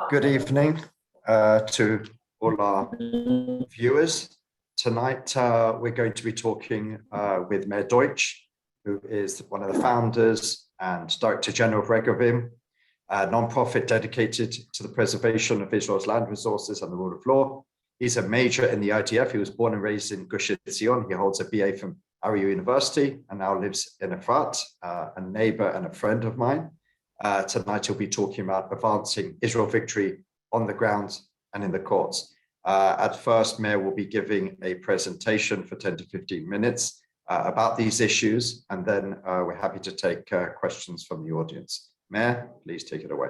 Good evening to all our viewers. Tonight, we're going to be talking with Meir Deutsch, who is one of the founders and Director General of Regavim, a non-profit dedicated to the preservation of Israel's land resources and the rule of law. He's a major in the IDF. He was born and raised in Gush Etzion. He holds a BA from Ari University and now lives in Efrat, a neighbor and a friend of mine. Tonight, he'll be talking about advancing Israel victory on the ground and in the courts. At first, Meir will be giving a presentation for 10 to 15 minutes about these issues, and then we're happy to take questions from the audience. Meir, please take it away.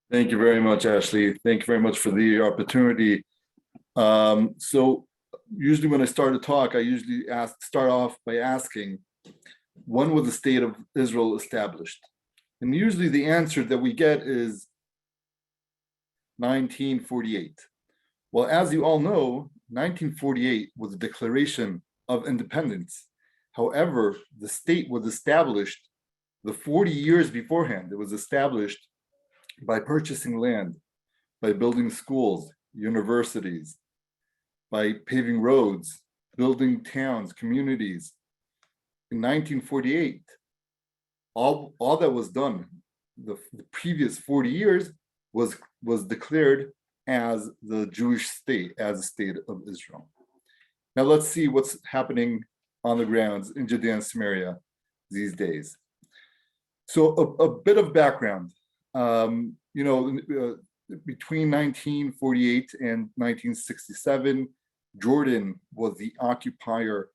Thank you very much, Ashley. Thank you very much for the opportunity. So usually when I start a talk, I usually start off by asking, when was the state of Israel established? And usually the answer that we get is 1948. Well, as you all know, 1948 was a declaration of independence. However, the state was established the 40 years beforehand. It was established by purchasing land, by building schools, universities, by paving roads, building towns, communities. In 1948, all that was done, the previous 40 years was declared as the Jewish state, as the state of Israel. Now let's see what's happening on the grounds in Judea and Samaria these days. So a bit of background, between 1948 and 1967, Jordan was the occupier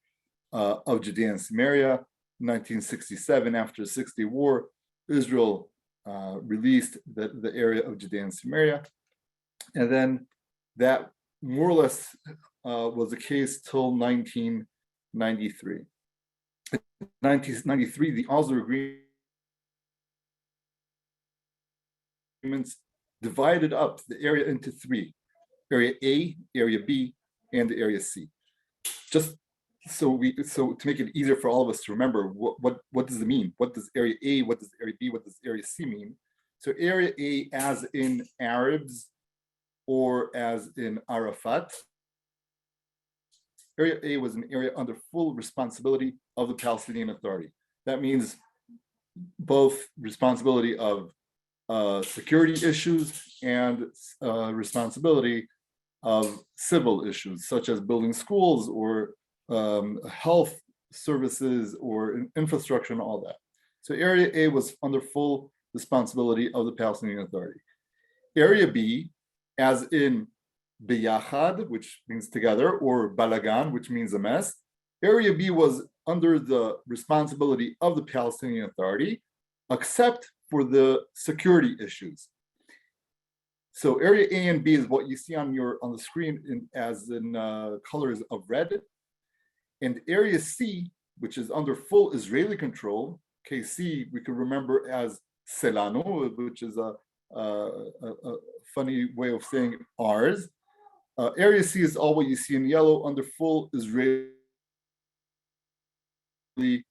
of Judea and Samaria. In 1967, after the 6-Day War, Israel released the area of Judea and Samaria. And then that more or less was the case till 1993. In 1993, the Oslo agreements divided up the area into three: Area A, Area B, and the Area C. Just so to make it easier for all of us to remember, what does it mean? What does Area A, what does Area B, what does Area C mean? So Area A, as in Arabs or as in Arafat, Area A was an area under full responsibility of the Palestinian Authority. That means both responsibility of security issues and responsibility of civil issues, such as building schools or health services or infrastructure and all that. So Area A was under full responsibility of the Palestinian Authority. Area B, as in Biyachad, which means together, or Balagan, which means a mess, Area B was under the responsibility of the Palestinian Authority, except for the security issues. So Area A and B is what you see on the screen as in colors of red. And Area C, which is under full Israeli control, KC, we could remember as Selano, which is a funny way of saying ours. Area C is all what you see in yellow, under full Israeli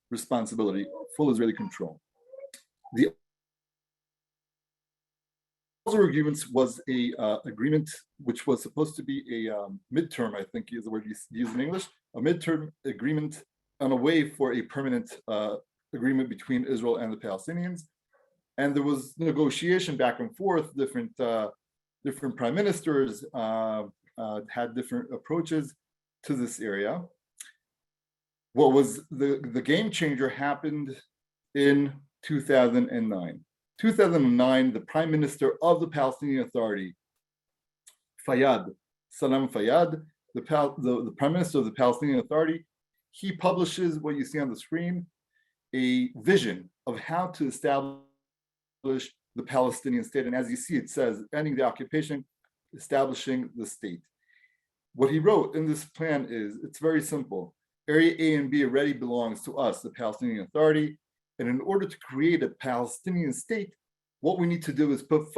responsibility, full Israeli control. The Oslo agreements was a agreement which was supposed to be a midterm, I think is the word used in English, a midterm agreement on a way for a permanent agreement between Israel and the Palestinians. And there was negotiation back and forth. Different prime ministers had different approaches to this area. What was the game changer happened in 2009. 2009, the Prime Minister of the Palestinian Authority, Salam Fayyad, the Prime Minister of the Palestinian Authority, he publishes what you see on the screen, a vision of how to establish the Palestinian state. And as you see, it says, ending the occupation, establishing the state. What he wrote in this plan is, it's very simple. Area A and B already belongs to us, the Palestinian Authority. And in order to create a Palestinian state, what we need to do is put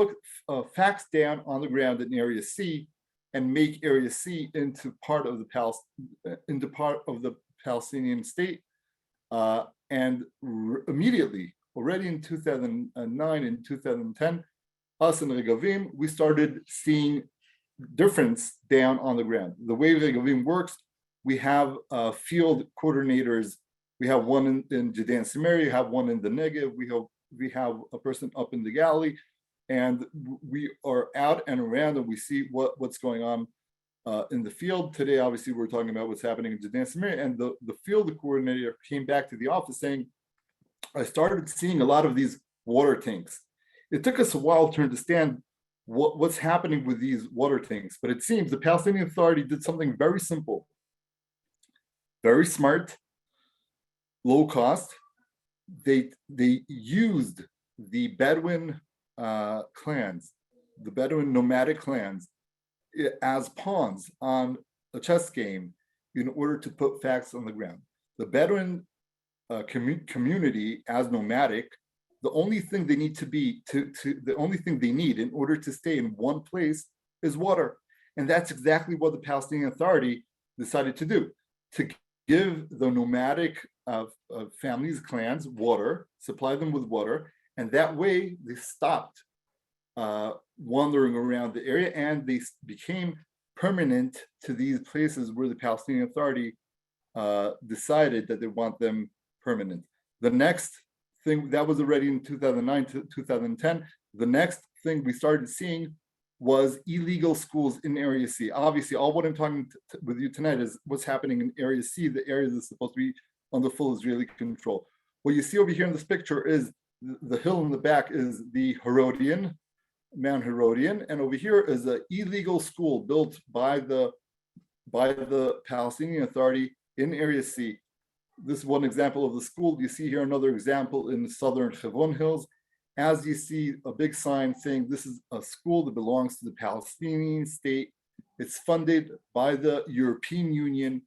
facts down on the ground in Area C and make Area C into part of the Palestinian state. And immediately, already in 2009 and 2010, us in Regavim, we started seeing difference down on the ground. The way Regavim works, we have field coordinators. We have one in Judea and Samaria, we have one in the Negev, we have a person up in the Galilee, and we are out and around and we see what's going on in the field. Today, obviously, we're talking about what's happening in Judea and Samaria, and the field coordinator came back to the office saying, I started seeing a lot of these water tanks. It took us a while to understand what's happening with these water tanks, but it seems the Palestinian Authority did something very simple, very smart, low cost. They used the Bedouin clans, the Bedouin nomadic clans, as pawns on a chess game in order to put facts on the ground. The Bedouin community as nomadic, the only thing they need the only thing they need in order to stay in one place is water. And that's exactly what the Palestinian Authority decided to do, to give the nomadic families, clans, water, supply them with water, and that way they stopped wandering around the area and they became permanent to these places where the Palestinian Authority decided that they want them permanent. The next thing, that was already in 2009 to 2010, the next thing we started seeing was illegal schools in Area C. Obviously, all what I'm talking with you tonight is what's happening in Area C, the area that's supposed to be under full Israeli control. What you see over here in this picture is the hill in the back is the Herodian, Mount Herodian, and over here is an illegal school built by the Palestinian Authority in Area C. This is one example of the school. You see here another example in the southern Hebron Hills. As you see a big sign saying this is a school that belongs to the Palestinian state. It's funded by the European Union.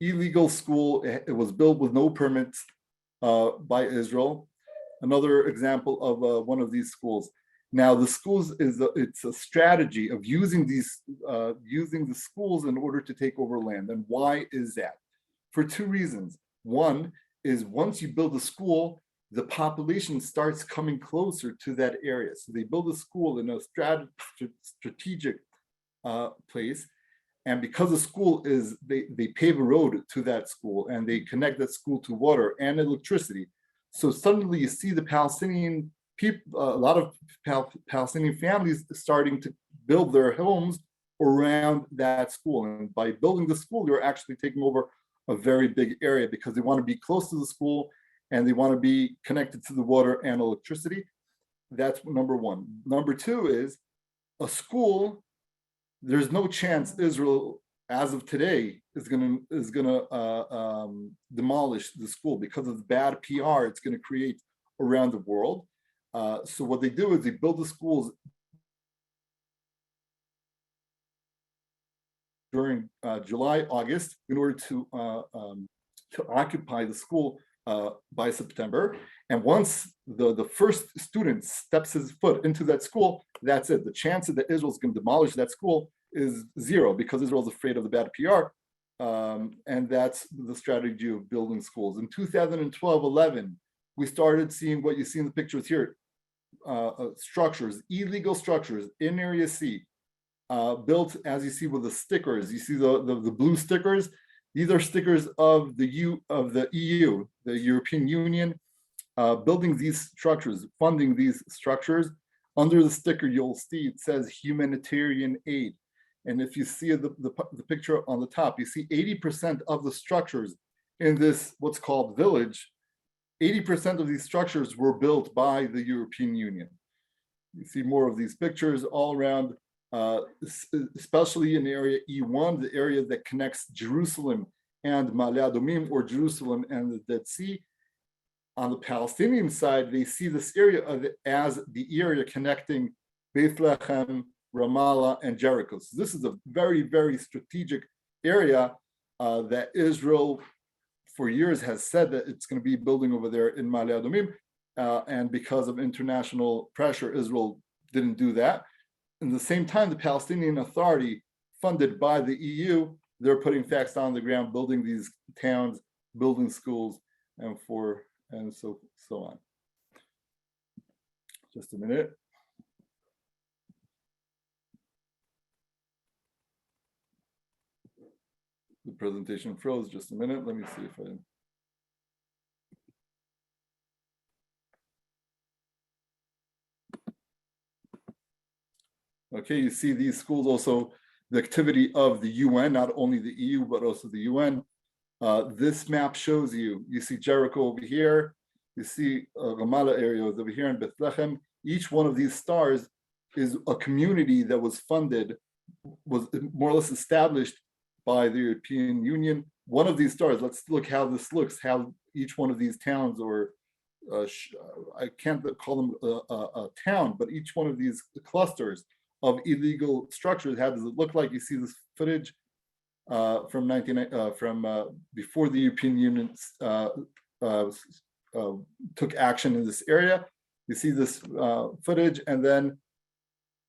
Illegal school. It was built with no permits by Israel. Another example of one of these schools. Now the schools it's a strategy of using the schools in order to take over land. And why is that? For two reasons. One is once you build a school, the population starts coming closer to that area. So they build a school in a strategic place. And because the school is, they pave a road to that school and they connect that school to water and electricity. So suddenly you see the Palestinian people, a lot of Palestinian families starting to build their homes around that school. And by building the school, they're actually taking over a very big area because they want to be close to the school and they want to be connected to the water and electricity. That's number one. Number two is a school. There's no chance Israel, as of today, is gonna demolish the school because of the bad PR it's going to create around the world. So what they do is they build the schools during July, August, in order to occupy the school by September. And once the first student steps his foot into that school, that's it. The chances that Israel's going to demolish that school is zero because Israel's afraid of the bad PR. And that's the strategy of building schools. In 2012-11, we started seeing what you see in the pictures here, structures, illegal structures in Area C, built as you see with the stickers. You see the blue stickers. These are stickers of the EU, the European Union, building these structures, funding these structures. Under the sticker, you'll see it says humanitarian aid. And if you see the picture on the top, you see 80% of the structures in this, what's called village, 80% of these structures were built by the European Union. You see more of these pictures all around, especially in area E1, the area that connects Jerusalem and Ma'ale Adumim, or Jerusalem and the Dead Sea. On the Palestinian side, they see this area as the area connecting Bethlehem, Ramallah, and Jericho. So this is a very, very strategic area that Israel for years has said that it's going to be building over there in Ma'ale Adumim. And because of international pressure, Israel didn't do that. At the same time, the Palestinian Authority, funded by the EU, they're putting facts on the ground, building these towns, building schools, and so on. Just a minute. The presentation froze just a minute. Let me see if I. Okay, you see these schools also, the activity of the UN, not only the EU, but also the UN. This map shows you see Jericho over here, you see Ramallah area over here in Bethlehem. Each one of these stars is a community that was funded, was more or less established by the European Union. One of these stars, let's look how this looks, how each one of these towns, or I can't call them a town, but each one of these clusters of illegal structures, how does it look like? You see this footage from before the European Union took action in this area. You see this footage, and then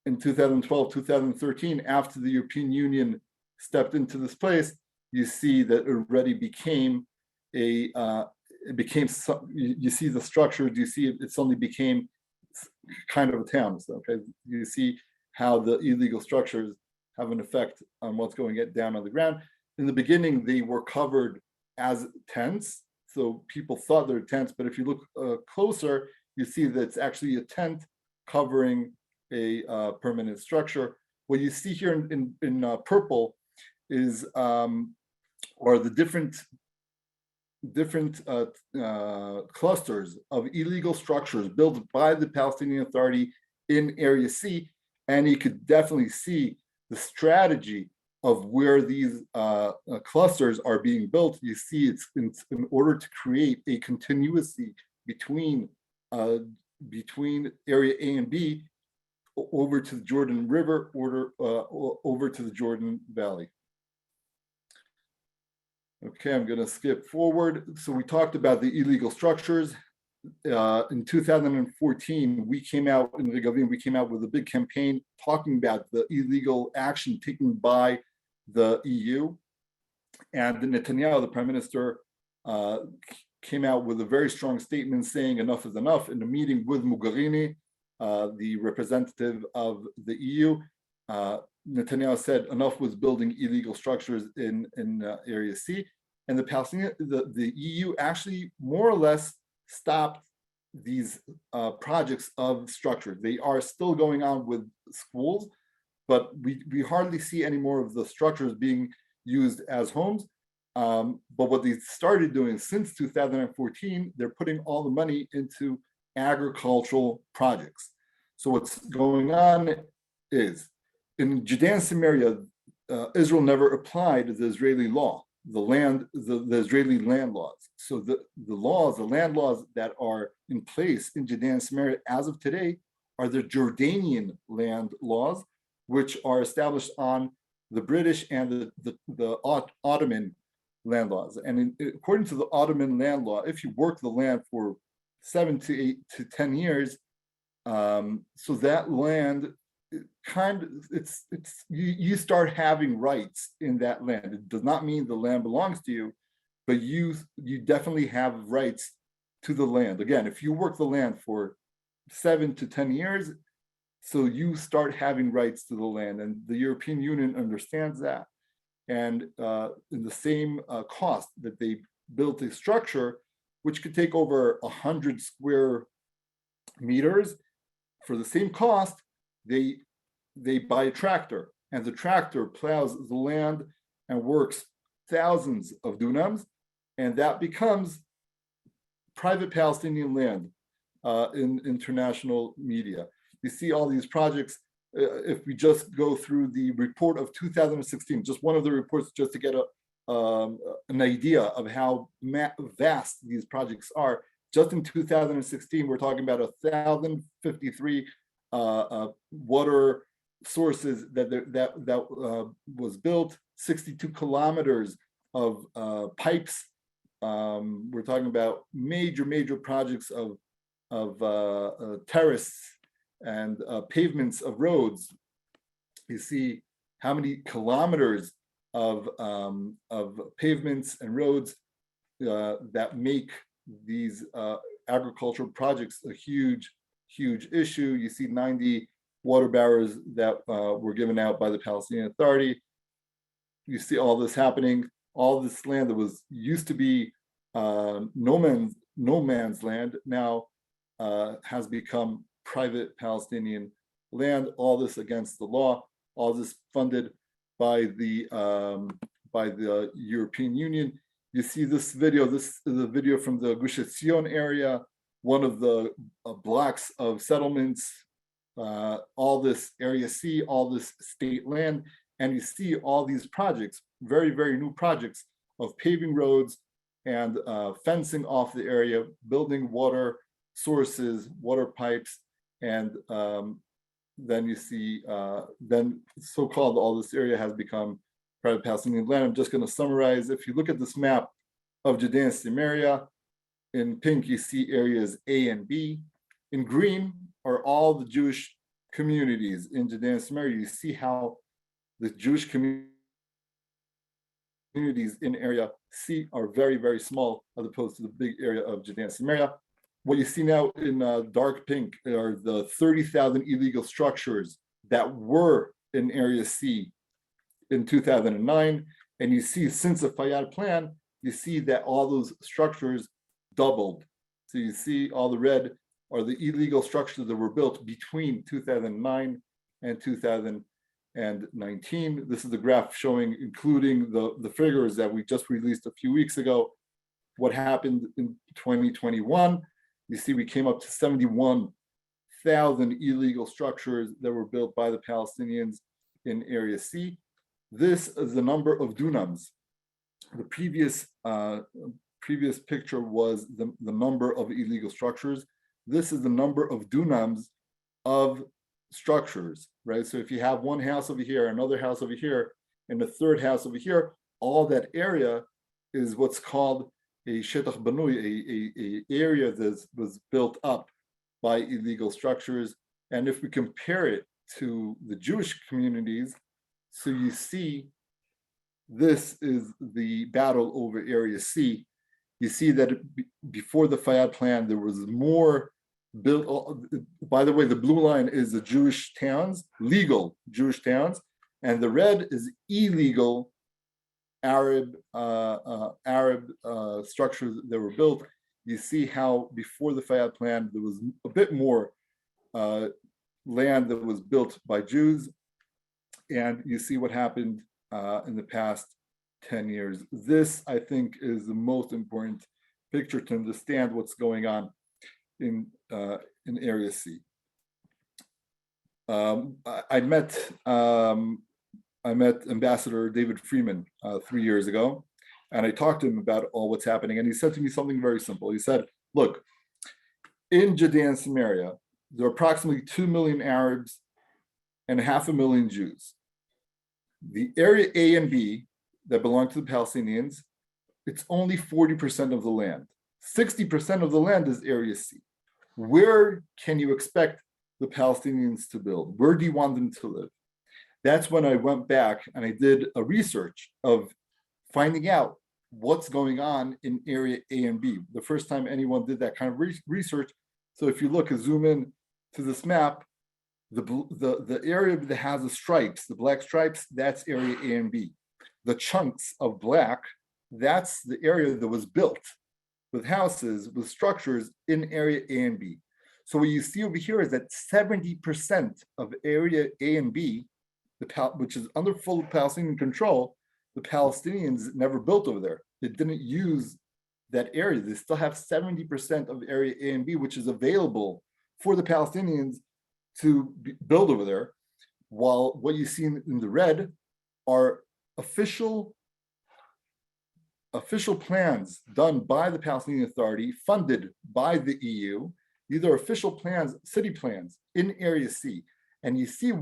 in 2012, 2013, after the European Union stepped into this place, you see that it already became you see the structure, you see it suddenly became kind of a town. So, okay, you see how the illegal structures have an effect on what's going down on the ground. In the beginning, they were covered as tents, so people thought they were tents, but if you look closer, you see that it's actually a tent covering a permanent structure. What you see here in purple is or the different clusters of illegal structures built by the Palestinian Authority in Area C, and you could definitely see the strategy of where these clusters are being built. You see it's in order to create a continuity between area A and B over to the Jordan River, over to the Jordan Valley. Okay, I'm going to skip forward. So we talked about the illegal structures. In 2014, we came out in Regavim, we came out with a big campaign talking about the illegal action taken by the EU. And Netanyahu, the prime minister, came out with a very strong statement saying enough is enough. In a meeting with Mogherini, the representative of the EU, Netanyahu said enough was building illegal structures in Area C, and the EU actually more or less stopped these projects of structures. They are still going on with schools, but we hardly see any more of the structures being used as homes. But what they started doing since 2014, they're putting all the money into agricultural projects. So what's going on is, in Judea and Samaria, Israel never applied the Israeli law, the Israeli land laws. So the land laws that are in place in Judea and Samaria as of today are the Jordanian land laws, which are established on the British and the Ottoman land laws. And according to the Ottoman land law, if you work the land for 7 to 8 to 10 years, so that land you start having rights in that land. It does not mean the land belongs to you, but you definitely have rights to the land. Again, if you work the land for 7 to 10 years, so you start having rights to the land, and the European Union understands that. And in the same cost that they built a structure, which could take over 100 square meters, for the same cost, they buy a tractor, and the tractor plows the land and works thousands of dunams, and that becomes private Palestinian land in international media. You see all these projects. If we just go through the report of 2016, just one of the reports, just to get an idea of how vast these projects are. Just in 2016, we're talking about 1,053 water sources that was built, 62 kilometers of pipes. We're talking about major projects of terrace and pavements of roads. You see how many kilometers of pavements and roads that make these agricultural projects a huge issue. You see 90 water barriers that were given out by the Palestinian Authority. You see all this happening. all this land that was used to be no man's land now has become private Palestinian land. All this against the law. All this funded by the European Union. You see this video. This is a video from the Gush Etzion area, one of the blocks of settlements. All this Area C, all this state land, and you see all these projects, very, very new projects of paving roads and fencing off the area, building water sources, water pipes, and then you see, then so-called all this area has become private Palestinian land. I'm just going to summarize. If you look at this map of Judea and Samaria, in pink you see areas A and B. In green are all the Jewish communities in Judea and Samaria. You see how the Jewish communities in area C are very, very small as opposed to the big area of Judea and Samaria. What you see now in dark pink are the 30,000 illegal structures that were in Area C in 2009. And you see since the Fayyad plan, you see that all those structures doubled. So you see all the red are the illegal structures that were built between 2009 and 2019. This is the graph showing, including the figures that we just released a few weeks ago, what happened in 2021. You see we came up to 71,000 illegal structures that were built by the Palestinians in Area C. This is the number of dunams. The previous picture was the number of illegal structures. This is the number of dunams of structures, right? So if you have one house over here, another house over here, and a third house over here, all that area is what's called a shetach banui, a area that was built up by illegal structures. And if we compare it to the Jewish communities, so you see this is the battle over Area C. You see that before the Fayyad plan, there was more built. By the way, the blue line is the Jewish towns, legal Jewish towns, and the red is illegal Arab structures that were built. You see how before the Fayyad plan, there was a bit more land that was built by Jews, and you see what happened in the past 10 years. This, I think, is the most important picture to understand what's going on in Area C. I met Ambassador David Freeman 3 years ago, and I talked to him about all what's happening, and he said to me something very simple. He said, look, in Judea and Samaria, there are approximately 2 million Arabs and 500,000 Jews. The area A and B that belong to the Palestinians, it's only 40% of the land. 60% of the land is Area C. Where can you expect the Palestinians to build? Where do you want them to live? That's when I went back and I did a research of finding out what's going on in Area A and B. The first time anyone did that kind of research. So if you look and zoom in to this map, the area that has the stripes, the black stripes, that's Area A and B. The chunks of black, that's the area that was built with houses, with structures in Area A and B. So what you see over here is that 70% of Area A and B, which is under full Palestinian control, the Palestinians never built over there. They didn't use that area. They still have 70% of Area A and B, which is available for the Palestinians to build over there, while what you see in the red are official plans done by the Palestinian Authority, funded by the EU. These are official plans, city plans in Area C. And you see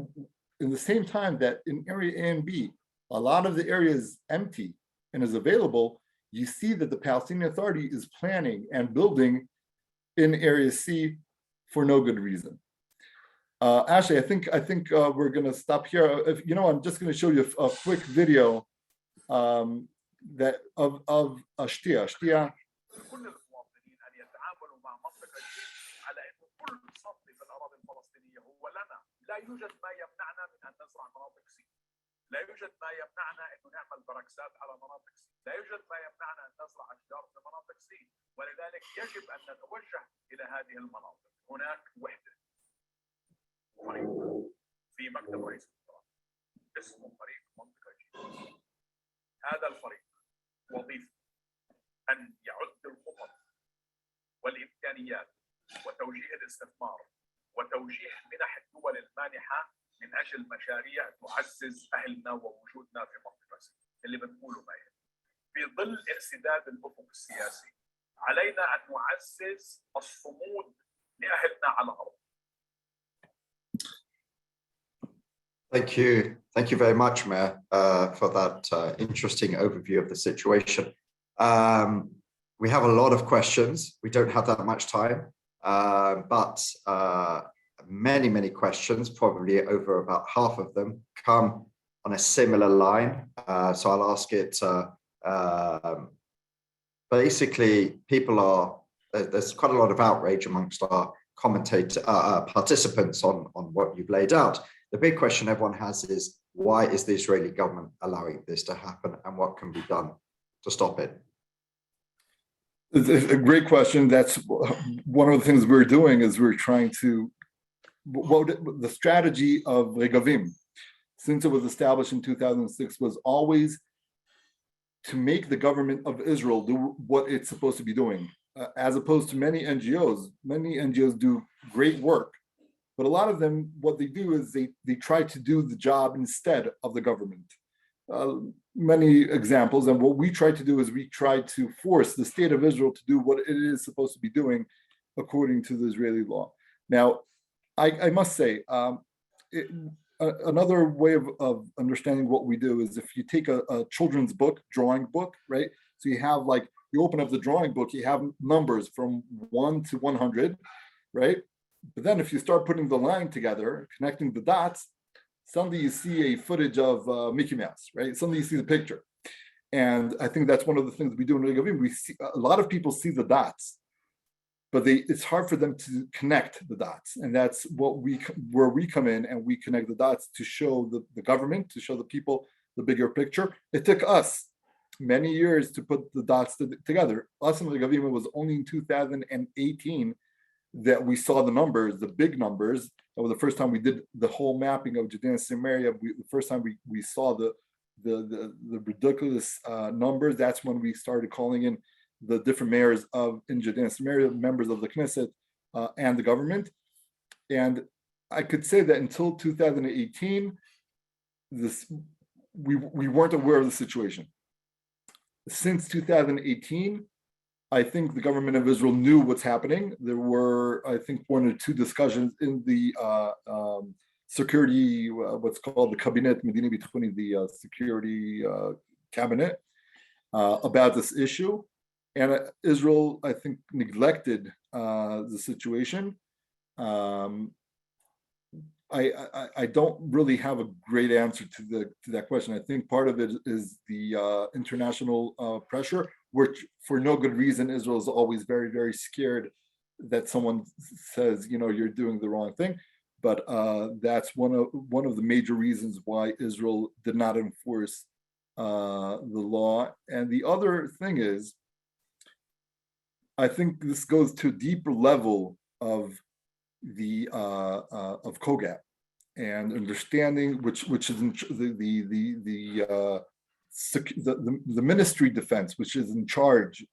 in the same time that in Area A and B, a lot of the area is empty and is available. You see that the Palestinian Authority is planning and building in Area C for no good reason. Ashley, I think we're going to stop here. I'm just going to show you a quick video that of Ashtia. لا يوجد ما يمنعنا من أن نزرع مناطق سي. لا يوجد ما يمنعنا انه نعمل براكسات على مناطق سي، لا يوجد ما يمنعنا ان نزرع اشجار في مناطق سي، ولذلك يجب ان نتوجه الى هذه المناطق. هناك وحده فريق في مكتب رئيس الوزراء اسمه فريق منطقه جي. هذا الفريق وظيفته ان يعد الخطط والامكانيات وتوجيه الاستثمار وتوجيه منح الدول المانحه من اجل مشاريع تعزز اهلنا ووجودنا في منطقه سي اللي بنقوله ماير. في ظل انسداد الافق السياسي علينا ان نعزز الصمود لاهلنا على الارض. Thank you very much, Meir, for that interesting overview of the situation. We have a lot of questions. We don't have that much time, but many questions, probably over about half of them, come on a similar line. So I'll ask it. Basically, there's quite a lot of outrage amongst our participants on what you've laid out. The big question everyone has is, why is the Israeli government allowing this to happen, and what can be done to stop it? It's a great question. That's one of the things we're doing, is we're trying to, the strategy of Regavim, since it was established in 2006, was always to make the government of Israel do what it's supposed to be doing, as opposed to many NGOs. Many NGOs do great work, but a lot of them, what they do is they try to do the job instead of the government. Many examples, and what we try to do is we try to force the state of Israel to do what it is supposed to be doing according to the Israeli law. Now, I must say, another way of understanding what we do is if you take a children's book, drawing book, right? So you have you open up the drawing book, you have numbers from 1 to 100, right? But then if you start putting the line together, connecting the dots, suddenly you see a footage of Mickey Mouse, right? Suddenly you see the picture. And I think that's one of the things we do in Regavim. We see a lot of people see the dots, but it's hard for them to connect the dots. And that's where we come in, and we connect the dots to show the government, to show the people the bigger picture. It took us many years to put the dots together. Us in Regavim, it was only in 2018 that we saw the numbers, the big numbers. That was the first time we did the whole mapping of Judea and Samaria. The first time we saw the ridiculous numbers. That's when we started calling in the different mayors in Judea and Samaria, members of the Knesset and the government. And I could say that until 2018, we weren't aware of the situation. Since 2018, I think the government of Israel knew what's happening. There were, I think, 1 or 2 discussions in the security, what's called the Cabinet Medini Bitchuni, the security cabinet, about this issue. And Israel, I think, neglected the situation. I don't really have a great answer to that question. I think part of it is the international pressure, which for no good reason, Israel is always very, very scared that someone says, you're doing the wrong thing. But that's one of the major reasons why Israel did not enforce the law. And the other thing is, I think this goes to a deeper level of the of COGAT and understanding, which is the ministry defense, which is in charge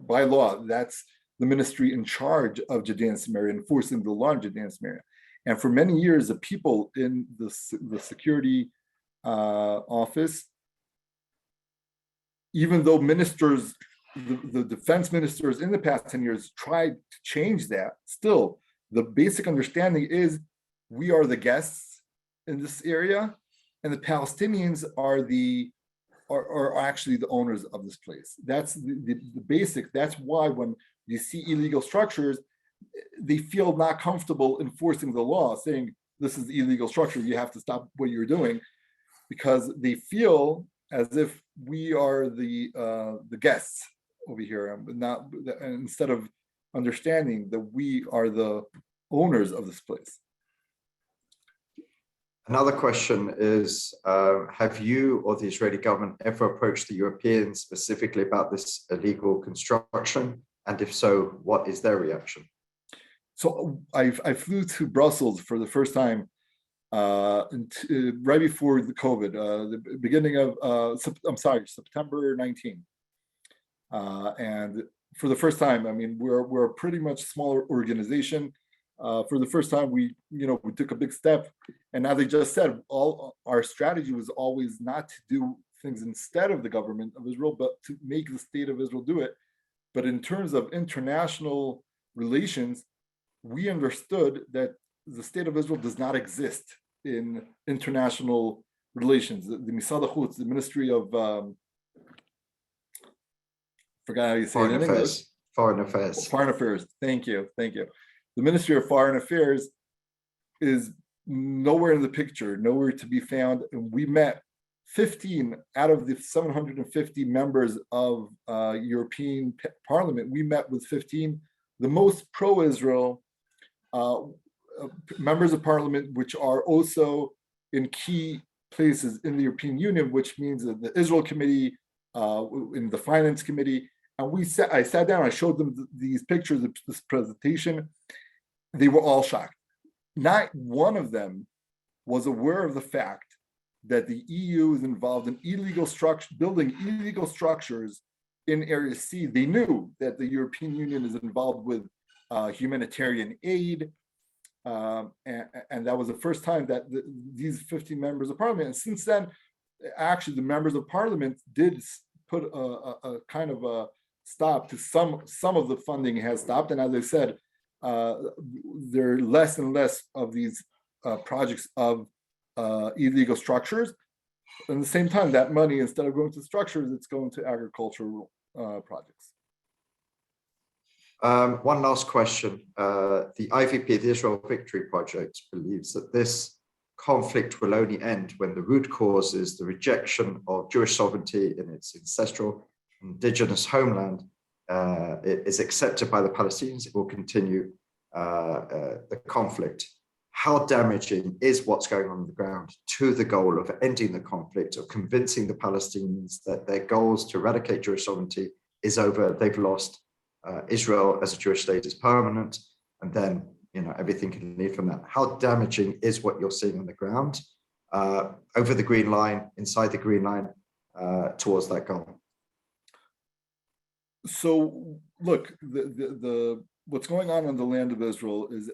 by law. That's the ministry in charge of Judea and Samaria, enforcing the law in Judea and Samaria. And for many years, the people in the security office, even though ministers, the defense ministers in the past 10 years tried to change that, still the basic understanding is we are the guests in this area, and the Palestinians are actually the owners of this place. That's the basic. That's why when you see illegal structures, they feel not comfortable enforcing the law, saying this is the illegal structure, you have to stop what you're doing, because they feel as if we are the guests over here, and instead of understanding that we are the owners of this place. Another question is, have you or the Israeli government ever approached the Europeans specifically about this illegal construction? And if so, what is their reaction? So I flew to Brussels for the first time right before the COVID, the beginning of, September 19. And for the first time, I mean, we're a pretty much smaller organization. For the first time, we took a big step. And as I just said, all our strategy was always not to do things instead of the government of Israel, but to make the state of Israel do it. But in terms of international relations, we understood that the state of Israel does not exist in international relations. The Misad HaChutz, the Ministry of, forgot how you say it in English. Foreign Affairs. Foreign Affairs. Thank you. The Ministry of Foreign Affairs is nowhere in the picture, nowhere to be found. And we met 15 out of the 750 members of European Parliament. We met with 15, the most pro-Israel members of Parliament, which are also in key places in the European Union, which means that the Israel Committee, in the Finance Committee. And I sat down, I showed them these pictures of this presentation. They were all shocked. Not one of them was aware of the fact that the EU is involved in building illegal structures in Area C. They knew that the European Union is involved with humanitarian aid, and that was the first time that these 50 members of Parliament. And since then, actually, the members of Parliament did put a kind of a stop to some of the funding has stopped. And as I said, there are less and less of these projects of illegal structures. At the same time, that money, instead of going to structures, it's going to agricultural projects. One last question. The IVP, the Israel Victory Project, believes that this conflict will only end when the root cause is the rejection of Jewish sovereignty in its ancestral indigenous homeland is accepted by the Palestinians. It will continue the conflict. How damaging is what's going on the ground to the goal of ending the conflict, of convincing the Palestinians that their goals to eradicate Jewish sovereignty is over, they've lost, Israel as a Jewish state is permanent, and then everything can lead from that. How damaging is what you're seeing on the ground over the Green Line, inside the Green Line, towards that goal? So look, what's going on the land of Israel is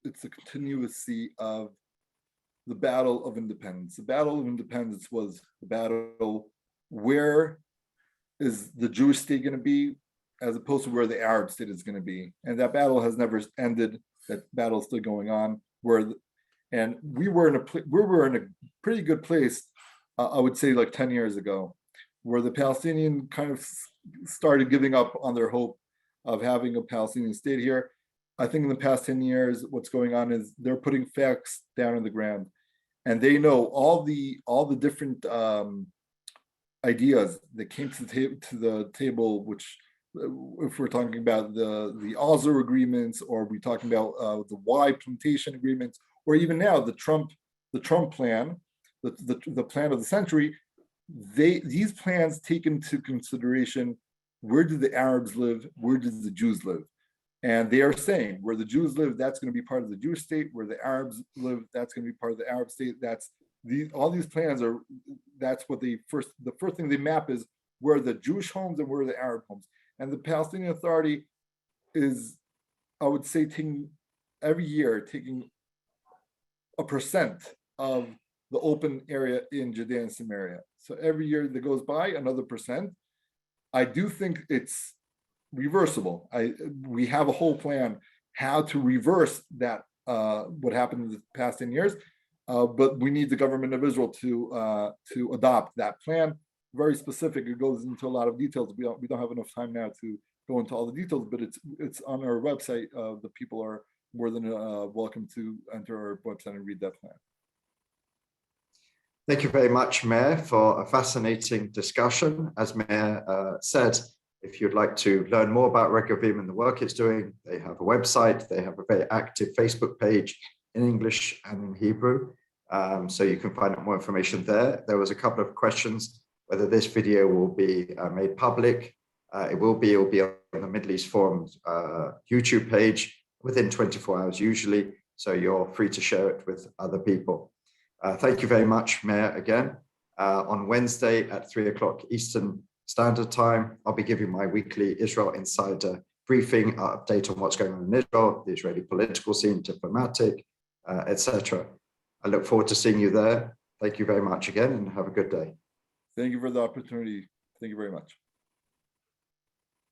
it's the continuity of the battle of independence. The battle of independence was the battle where is the Jewish state going to be, as opposed to where the Arab state is going to be. And that battle has never ended. That battle is still going on. And we were in a pretty good place, I would say, like 10 years ago, where the Palestinian kind of started giving up on their hope of having a Palestinian state here. I think in the past 10 years, what's going on is they're putting facts down on the ground, and they know all the different ideas that came to the table, which, if we're talking about the Oslo agreements, or we're talking about the Y plantation agreements, or even now the Trump plan, the plan of the century, these plans take into consideration, where do the Arabs live, where do the Jews live? And they are saying, where the Jews live, that's going to be part of the Jewish state. Where the Arabs live, that's going to be part of the Arab state. All these plans are, that's what the first thing they map is where the Jewish homes and where the Arab homes. And the Palestinian Authority is, I would say, every year taking a % of the open area in Judea and Samaria. So every year that goes by, another %. I do think it's reversible. We have a whole plan how to reverse that, what happened in the past 10 years, but we need the government of Israel to adopt that plan. Very specific. It goes into a lot of details. We don't have enough time now to go into all the details, but it's on our website. The people are more than welcome to enter our website and read that plan. Thank you very much, Meir, for a fascinating discussion. As Meir said, if you'd like to learn more about Regavim and the work it's doing, they have a website, they have a very active Facebook page, in English and in Hebrew. So you can find out more information there. There was a couple of questions whether this video will be made public. It will be on the Middle East Forum's YouTube page within 24 hours usually. So you're free to share it with other people. Thank you very much, Meir, again. On Wednesday at 3 o'clock Eastern Standard Time, I'll be giving my weekly Israel Insider briefing, update on what's going on in Israel, the Israeli political scene, diplomatic, etc. I look forward to seeing you there. Thank you very much again and have a good day. Thank you for the opportunity. Thank you very much.